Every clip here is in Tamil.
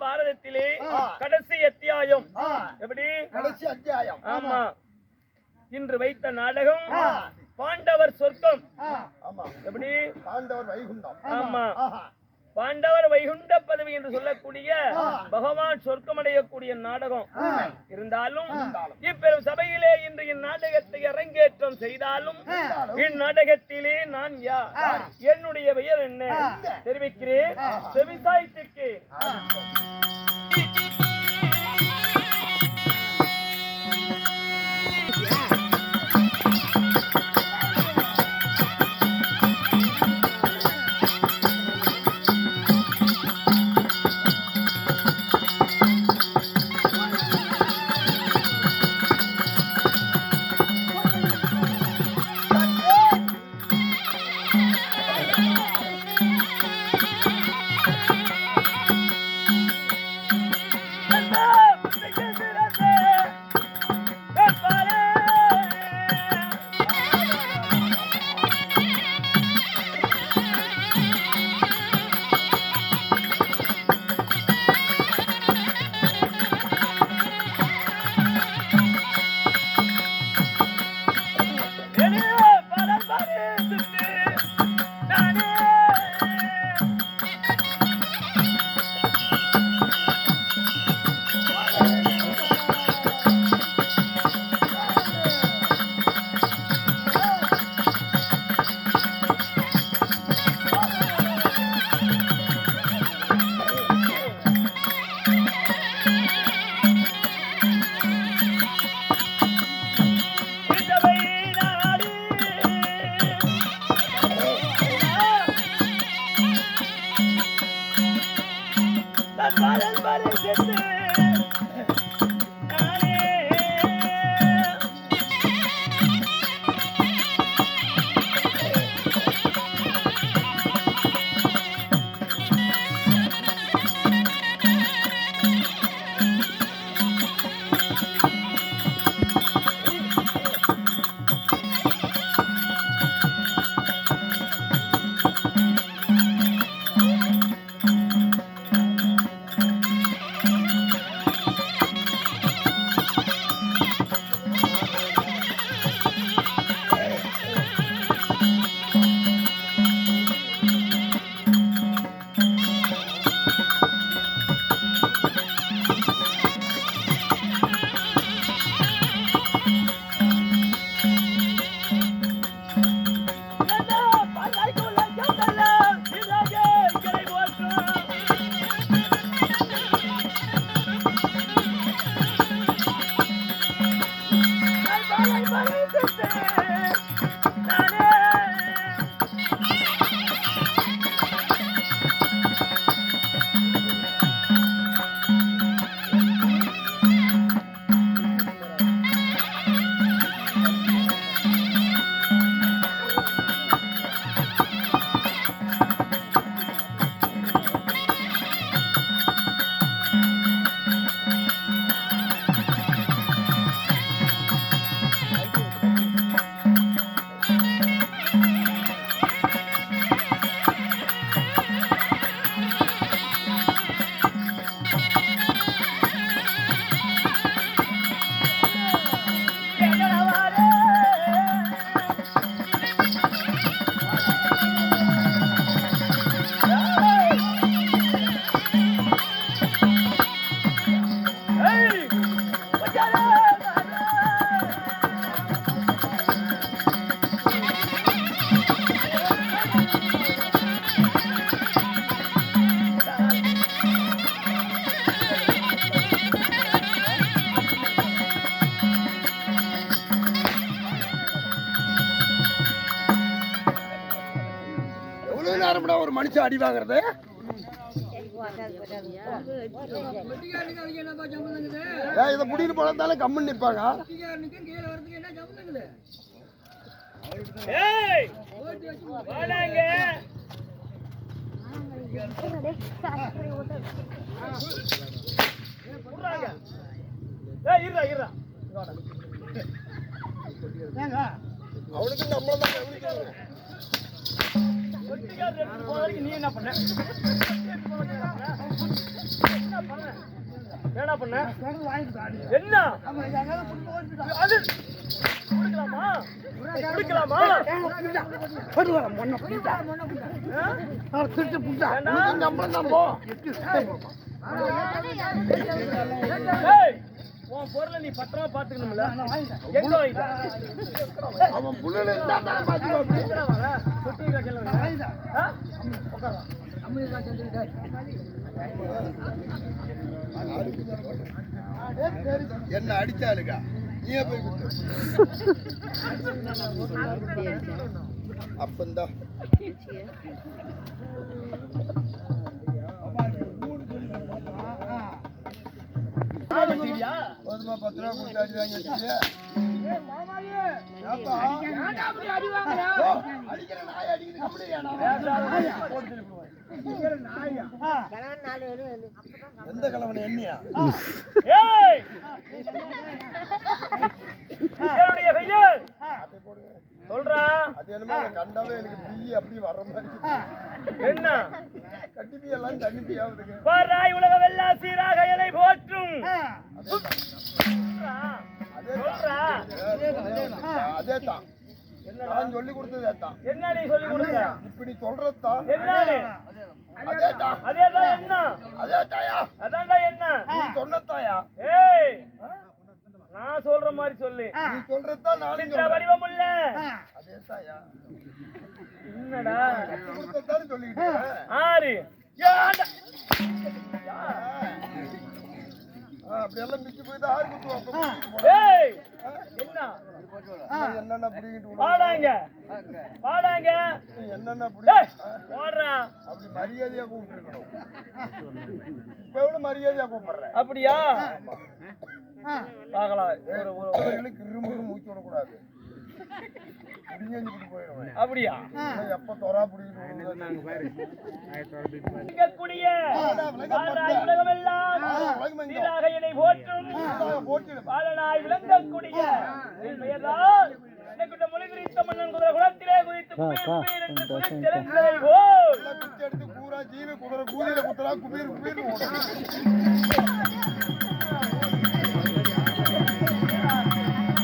மகாபாரதத்திலே கடைசி அத்தியாயம். எப்படி கடைசி அத்தியாயம்? ஆமா. இன்று வைத்த நாடகம் பாண்டவர் சொர்க்கம். ஆமா. எப்படி பாண்டவர் வைகுண்டம். ஆமா. பாண்டவர் வைகுண்ட பதவி என்று சொல்லக்கூடிய பகவான் சொர்க்கமடையக்கூடிய நாடகம். இருந்தாலும் இப்பெரும் சபையிலே இன்று இந்நாடகத்தை அரங்கேற்றம் செய்தாலும் இந்நாடகத்திலே நான் யார், என்னுடைய பெயர் என்ன தெரிவிக்கிறேன். செவிசாய்த்துக்கு ஒரு மனுஷன் அடி வாங்குறது. இதை முடிட்டு போனாலும் கம்மன் நிற்பாங்க. அவனுக்கு நம்மள நீ என்ன பண்ண? என்னடா பண்ண என்ன அது குடுக்கலாமா குடுக்கலாமா உன் பொருளை நீ பத்திரமா பாத்துக்கணும்ல எங்க வாங்கிட்ட அவன் புள்ளல என்ன அடிச்சாலுங்க நீயே போய் அப்பந்தான் போதுமா 10 ரூபா கொடுத்து அடி வாங்கி வச்சுட்டு அடிக்கிற நாய் அடிக்கிறது எந்த கிழவனை எண்ணியா சொல்றா அது என்னமோ கண்டாவே எனக்கு பில்லி அப்படி வர்ற மாதிரி என்ன கட்டிப்பி எல்லாம் தண்ணிப்பி ஆகுதுங்க பாராய் உலகம் எல்லாம் சீராக என்னை போற்றும் அதே தான் நான் சொல்லி கொடுத்ததே தான் என்ன நீ சொல்லி கொடுத்த இப்படி சொல்றதுதான் என்ன அதேதான் அதேதான் என்ன அதே தாயா அதான்டா என்ன நீ சொன்னதாயா ஏய் நான் சொல்ற மாதிரி சொல்லு நீ சொல்றதுதான் நானும் இந்த வடிவம் இல்ல அதே தாயா என்னடா கொடுத்ததான் சொல்லிக்கிட்டு ஆறு அப்படி எல்லாம் மிச்சு போயிட்டு ஆறு குத்துவோம் ஏய் என்ன என்னென்ன பிடிக்கிட்டு பாடாங்க பாடாங்க என்னென்ன ஏய் ஓடுறா அப்படி மரியாதையா கூப்பிட்டுருக்கணும் இப்ப எவ்வளவு மரியாதையா கூப்பிடுறேன் அப்படியா பார்க்கலாம் கிருமுறு மூச்சு விடக்கூடாது போயிடுவேன் அப்படியா எப்ப தொரா பிடிக்கிட்டு பாலனாய் விளங்கக்கூடிய குளத்திலே எடுத்து கூறா ஜீவி குதிரை கூதியில குத்துறா குபீர் குபீர்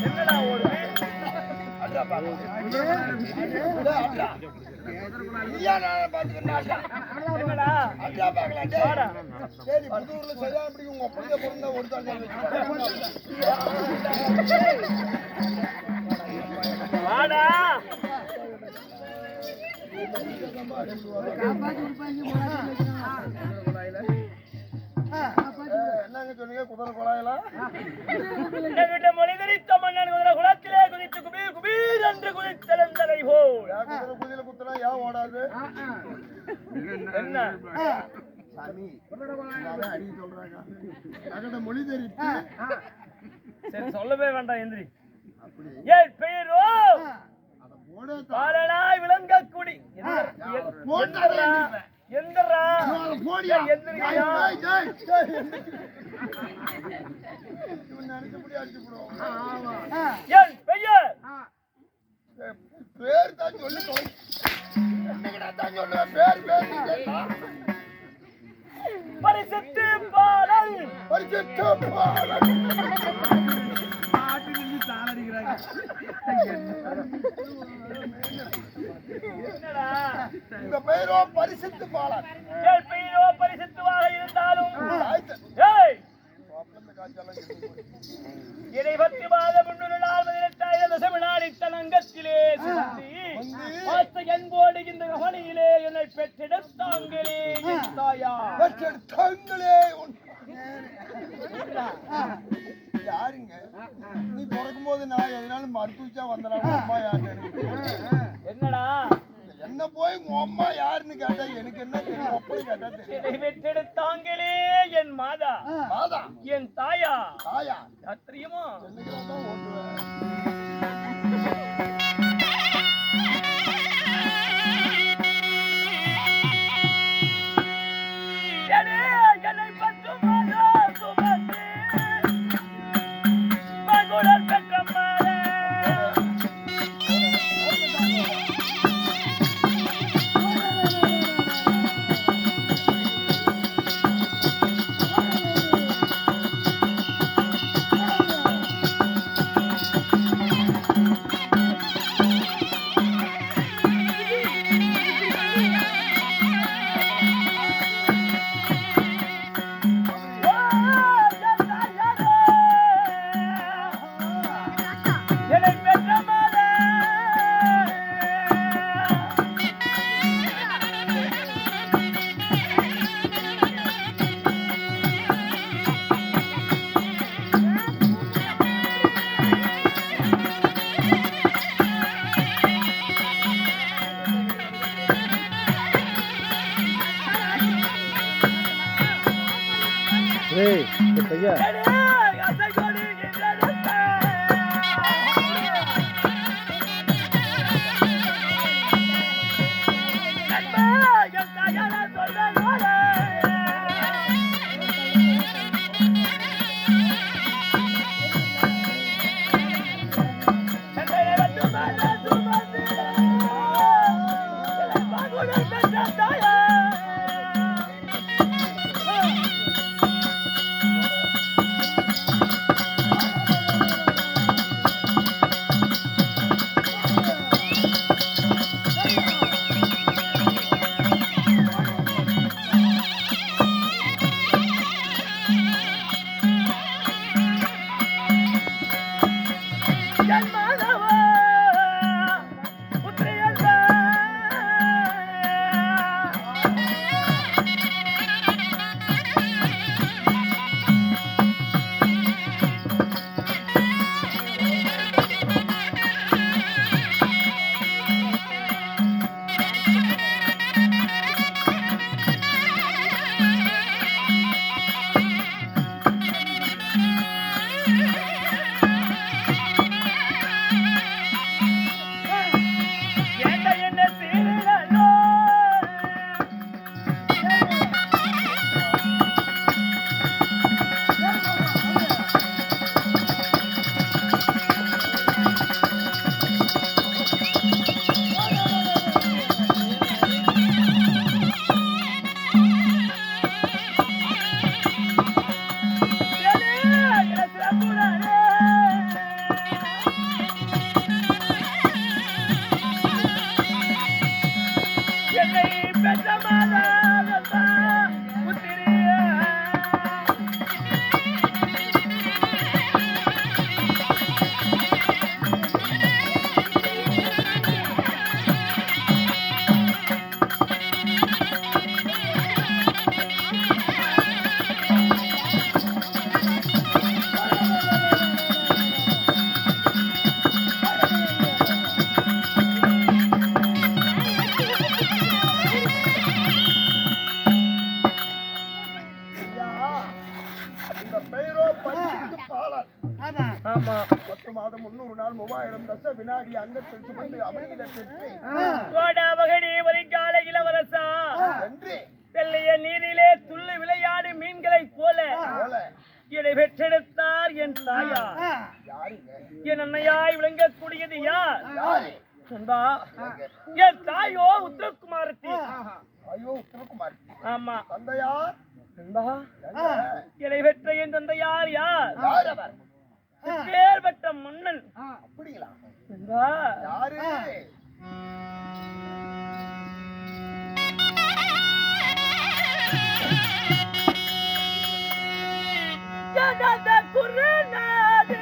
என்னடா ஓடுது சரி புதூர்ல சரியா அப்படி உங்க பிள்ளைய பிறந்த ஒரு வாடா என்னங்க சொன்னீங்க குதிரை குழாயெல்லாம் மொழிதரித்த மன்னன் குதிரை குளத்திலே குதித்து குபீர் குபீர் என்று குதித்தெழுந்தலை போல் குதிரை குதிரை குத்துறா ஏன் ஓடாது என்ன சாமி அடி சொல்றாங்க அகட மொழி தெரிவித்து சரி சொல்லவே வேண்டாம் எந்திரி ஏன் பெயரோ பாலனாய் விளங்கக்கூடி எந்திரா எந்திரியா என் பெயர் பேர் தான் சொல்லி சொல்லுவேன் பேர் பரிசுத்து பாலன் பரிசுத்து பாலன் உங்க பெயரோ பரிசுத்து பாலன் என் பெயரோ பரிசுத்துவாக இருந்தாலும் இதை பற்றி மாதம் 18 தசமினாடி தனங்கத்திலே என்போடு இந்த கவனியிலே என்னை பெற்றெடுத்தாங்களே தாயா பெற்றெடுத்தாங்களே யாருங்க நீ பிறக்கும் போது நான் எதனாலும் மறுத்துச்சா வந்துடலாம் அம்மா யாரு என்னடா என்ன போய் உங்க அம்மா யாருன்னு கேட்டா எனக்கு என்ன தெரியும் அப்படி கேட்டா தெரியும் பெற்றெடுத்தாங்களே என் மாதா மாதா என் தாயா தாயா தெரியுமா என்னைக்குதான் ஓட்டுவேன் என்னை பற்றும் சுமந்து மகுடல் பெற்றம்மாளே ஏய் பையா ஆமா 10 மாதம் 300 நாள் 3000 தச வினாடி அங்கத்தில் சுமந்து அமைதியில பெற்று கோடாமகனே வரிகால இளவரசா என்று வெள்ளைய நீரிலே துள்ளி விளையாடு மீன்களைப் போல என்னை பெற்றெடுத்தார் என் தாயா. என் அன்னையாய் விளங்கக்கூடியது யார்? நண்பா, என் தாயோ உத்தரகுமாரத்தி. ஐயோ உத்தரகுமாரி. ஆமா. தந்தையார்? நண்பா, என்னை பெற்ற என் தந்தையார் யார்? யார் அவர்? பேர்பட்ட மன்னன். அப்படிங்களா? நண்பா, யாரு? குருநாடு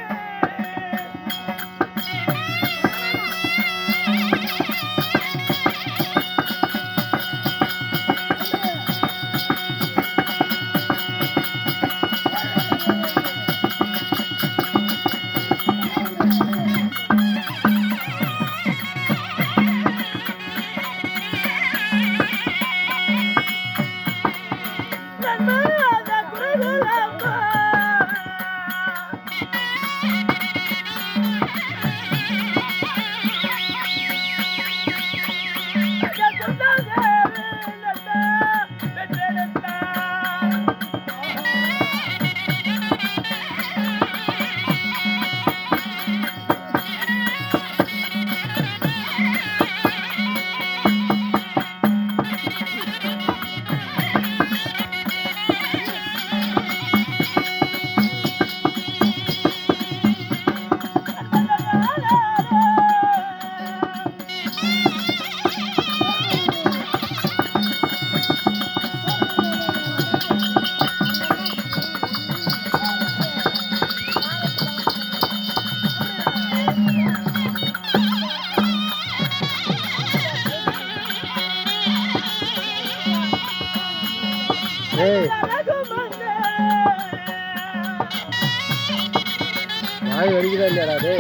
நாய் வலிக்குதா இல்லையாடா டே?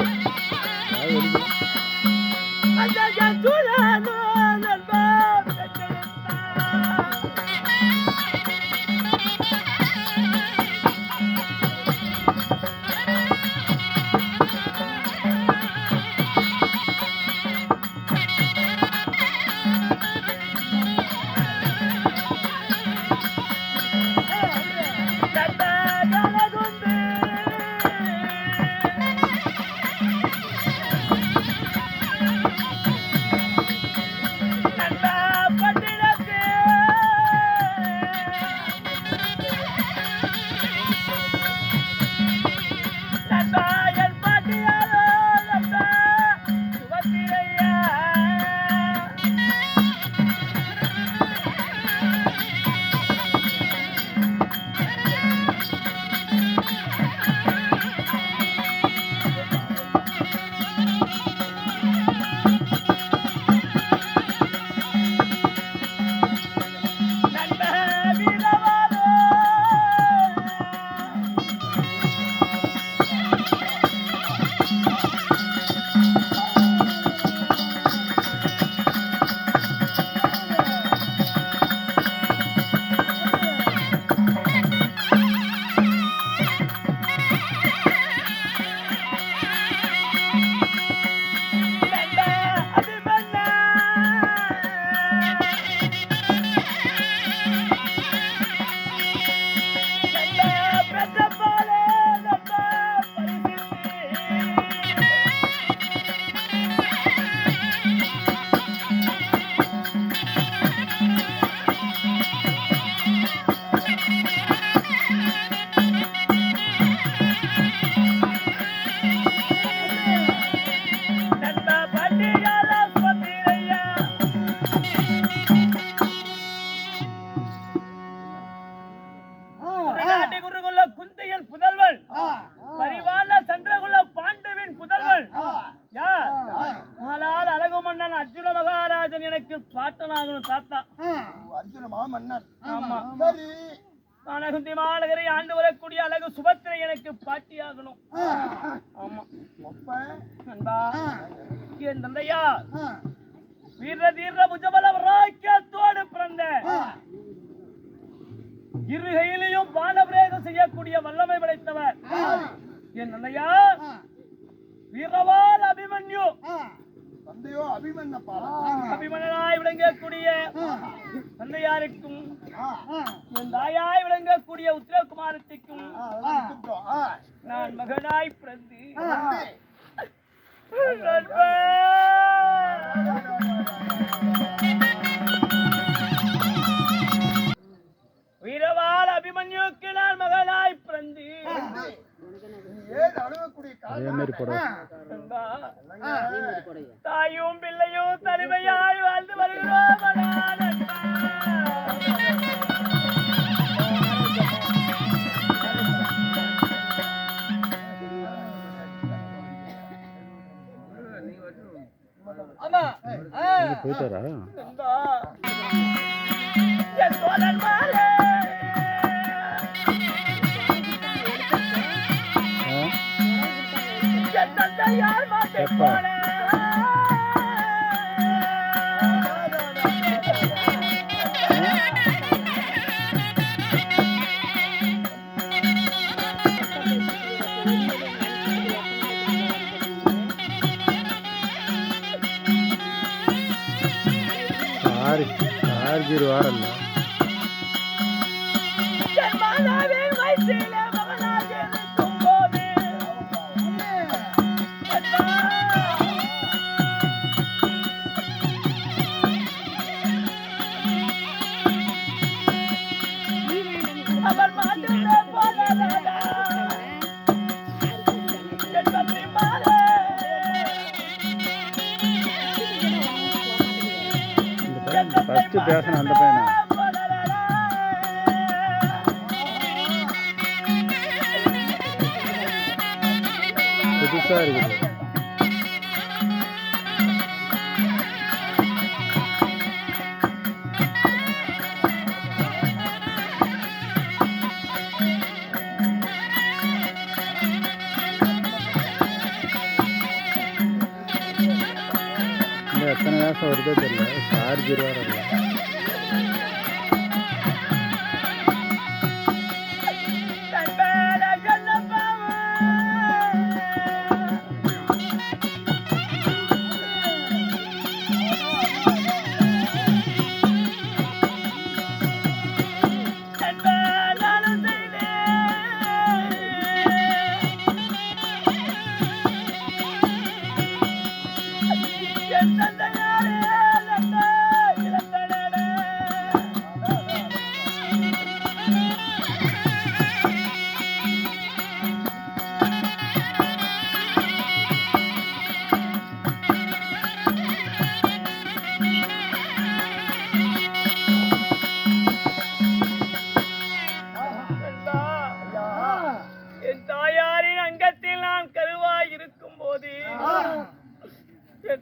நாய் வலிக்குது. மன்னன். ஆமா. சரி, வானகுந்தி மாநகரை ஆண்டு வரக்கூடிய அழகு சுபத்திரை எனக்கு பாட்டியாகணும். ஆமா. அப்ப நண்பா, என் தந்தையா வீர தீர புஜபல ராக்கியத்தோடு பிறந்த இரு கையிலையும் வானபிரேகம் செய்யக்கூடிய வல்லமை படைத்தவர் என் தந்தையா வீரவால் அபிமன்யு. தந்தையோ அபிமன்னப்பா. அபிமன்னனாய் விளங்கக்கூடிய தந்தையாருக்கும் என் தாயாய் விளங்கக்கூடிய உத்திரகுமாரத்திற்கும் நான் மகனாய் பிறந்து வீரவால் அபிமன்யுக்கு நான் மகனாய் பிறந்து அதே மாதிரி போட தாயும் பிள்ளையும் தனிமையாய் வாழ்ந்து வருகிறோம். போயிட்டாரா என் தோழன்மாரே என் தந்தையார் மாட்டை போல ஆறு வாரல்ல என் மாதாவின் வயிற்றிலே மகனாக இருக்கும் போது அவர் மாட்டிலே போனதாடா என் தந்தை மாறே ஃபர்ஸ்ட் பேசணும் அந்த பையனை புதுசா இருக்குது. எத்தனை வேஷம் வருதோ தெரியல. சார்ஜ் இருவாரல்ல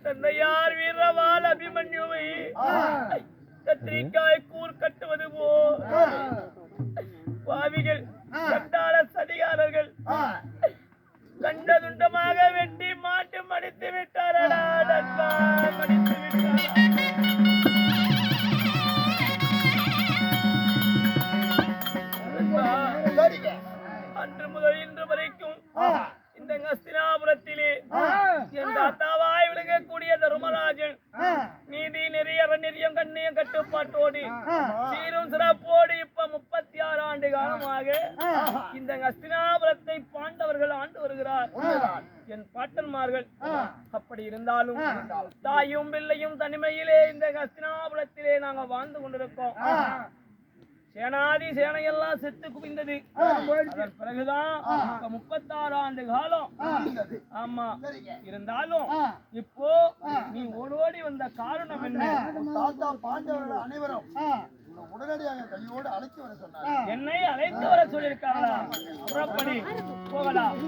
தந்தையார் வீரவால் அபிமன்யுவை கத்திரிக்காய் கூர் கட்டுவது போல் பாவிகள் சண்டாள சதிகாரர்கள் கண்டதுண்டமாக வெட்டி மாட்டு மடித்து விட்டாரடா மடித்து விட்டாரா. அன்று முதல் இன்று வரைக்கும் இந்த ஹஸ்தினாபுரத்திலே என் தாத்தாவாய் விளங்கக்கூடிய தர்மராஜன் நீதி நெறிய நெறியம் கண்ணியம் கட்டுப்பாட்டோடு சீரும் சிறப்போடு இப்ப 36 ஆண்டு காலமாக இந்த ஹஸ்தினாபுரத்தை பாண்டவர்கள் ஆண்டு வருகிறார் என் பாட்டன்மார்கள். அப்படி இருந்தாலும் தாயும் பிள்ளையும் தனிமையிலே இந்த ஹஸ்தினாபுரத்திலே நாங்க வாழ்ந்து கொண்டிருக்கோம். சேனாதி சேனையெல்லாம் செத்து குவிந்தது. அதன் பிறகுதான் 36 ஆண்டு காலம். ஆமா, இருந்தாலும் இப்போ நீ ஓடோடி வந்த காரணம் என்ன? தாத்தா பாண்டவர்கள் அனைவரும் உடனடியாக கையோடு அழைத்து வர சொன்னார். என்னை அழைத்து வர சொல்லியிருக்காங்களா? புறப்படி போகலாம்.